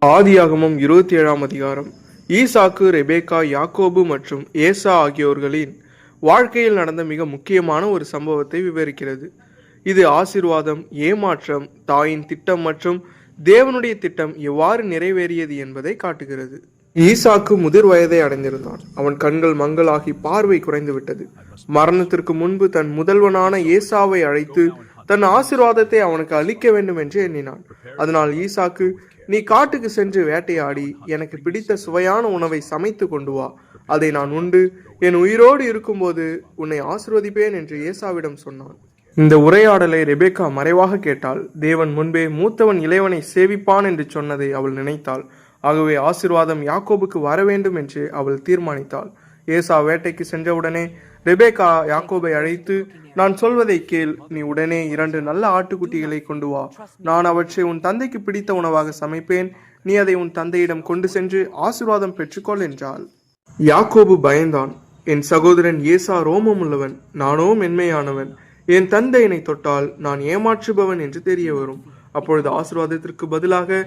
ஆதியாகமம் 27ஆம் அதிகாரம். ஈசாக்கு, ரெபேக்கா, யாக்கோபு மற்றும் ஏசா ஆகியோர்களின் வாழ்க்கையில் நடந்த மிக முக்கியமான ஒரு சம்பவத்தை விவரிக்கிறது. இது ஆசீர்வாதம், ஏமாற்றம், தாயின் திட்டம் மற்றும் தேவனுடைய திட்டம் எவ்வாறு நிறைவேறியது என்பதை காட்டுகிறது. ஈசாக்கு முதிர் வயதை அடைந்திருந்தான். அவன் கண்கள் மங்களாகி பார்வை குறைந்து விட்டது. மரணத்திற்கு முன்பு தன் முதல்வனான ஏசாவை அழைத்து தன் ஆசீர்வாதத்தை அவனுக்கு அளிக்க வேண்டும் என்று எண்ணினான். அதனால் ஈசாக்கு, நீ காட்டுக்கு சென்று வேட்டையாடி எனக்கு பிடித்த சுவையான உணவை சமைத்து கொண்டு வா, அதை நான் உண்டு என் உயிரோடு இருக்கும்போது உன்னை ஆசீர்வதிப்பேன் என்று ஏசாவிடம் சொன்னான். இந்த உரையாடலை ரெபேக்கா மறைவாக கேட்டாள். தேவன் முன்பே மூத்தவன் இளையவனை சேவிப்பான் என்று சொன்னதை அவள் நினைத்தாள். ஆகவே ஆசீர்வாதம் யாக்கோபுக்கு வர வேண்டும் என்று அவள் தீர்மானித்தாள். ஏசா வேட்டைக்கு சென்றவுடனே ரெபேக்கா யாக்கோபை அழைத்து, நான் சொல்வதை கேள், நீ உடனே 2 நல்ல ஆட்டுக்குட்டிகளை கொண்டு வா, நான் அவற்றை உன் தந்தைக்கு பிடித்த உணவாக சமைப்பேன், நீ அதை உன் தந்தையிடம் கொண்டு சென்று ஆசீர்வாதம் பெற்றுக்கொள் என்றாள். யாக்கோபு பயந்தான். என் சகோதரன் ஏசா ரோமம் உள்ளவன், நானோ மென்மையானவன், என் தந்தை என்னை தொட்டால் நான் ஏமாற்றுபவன் என்று தெரிய வரும், அப்பொழுது ஆசீர்வாதத்திற்கு பதிலாக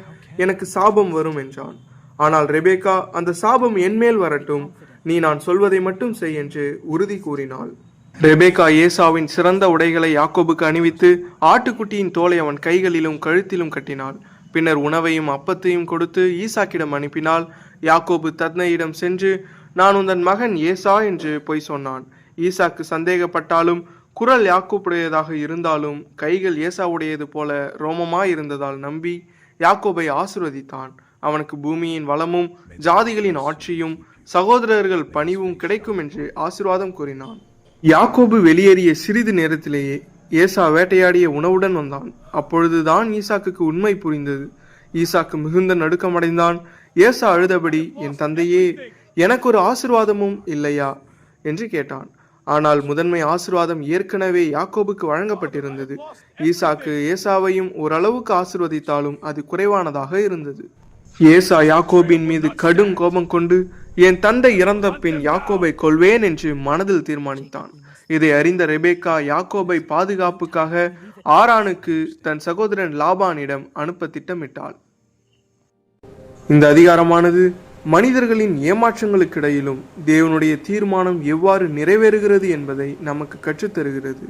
எனக்கு சாபம் வரும் என்றான். ஆனால் ரெபேக்கா, அந்த சாபம் என்மேல் வரட்டும், நீ நான் சொல்வதை மட்டும் செய் என்று உறுதி கூறினாள். ரெபேக்கா ஏசாவின் சிறந்த உடைகளை யாக்கோபுக்கு அணிவித்து ஆட்டுக்குட்டியின் தோலை அவன் கைகளிலும் கழுத்திலும் கட்டினாள். பின்னர் உணவையும் அப்பத்தையும் கொடுத்து ஈசாக்கிடம் அனுப்பினாள். யாக்கோபு தந்தையிடம் சென்று, நான் உந்தன் மகன் ஏசா என்று பொய் சொன்னான். ஈசாக்கு சந்தேகப்பட்டாலும் குரல் யாக்கோபுடையதாக இருந்தாலும் கைகள் ஏசாவுடையது போல ரோமமாயிருந்ததால் நம்பி யாக்கோபை ஆசீர்வதித்தான். அவனுக்கு பூமியின் வளமும் ஜாதிகளின் ஆட்சியும் சகோதரர்கள் பணிவும் கிடைக்கும் என்று ஆசீர்வாதம் கூறினான். யாக்கோபு வெளியேறிய சிறிது நேரத்திலேயே ஏசா வேட்டையாடிய உணவுடன் வந்தான். அப்பொழுதுதான் ஈசாக்குக்கு உண்மை புரிந்தது. ஈசாக்கு மிகுந்த நடுக்கமடைந்தான். ஏசா அழுதபடி, என் தந்தையே, எனக்கு ஒரு ஆசீர்வாதமும் இல்லையா என்று கேட்டான். ஆனால் முதன்மை ஆசீர்வாதம் ஏற்கனவே யாக்கோபுக்கு வழங்கப்பட்டிருந்தது. ஈசாக்கு ஏசாவையும் ஓரளவுக்கு ஆசீர்வதித்தாலும் அது குறைவானதாக இருந்தது. ஏசா யாக்கோபின் மீது கடும் கோபம் கொண்டு, என் தந்தை இறந்த பின் யாக்கோபை கொல்வேன் என்று மனதில் தீர்மானித்தான். இதை அறிந்த ரெபேக்கா யாக்கோபை பாதுகாப்புக்காக ஆரானுக்கு தன் சகோதரன் லாபானிடம் அனுப்ப திட்டமிட்டாள். இந்த அதிகாரமானது மனிதர்களின் ஏமாற்றங்களுக்கிடையிலும் தேவனுடைய தீர்மானம் எவ்வாறு நிறைவேறுகிறது என்பதை நமக்கு கற்றுத்தருகிறது.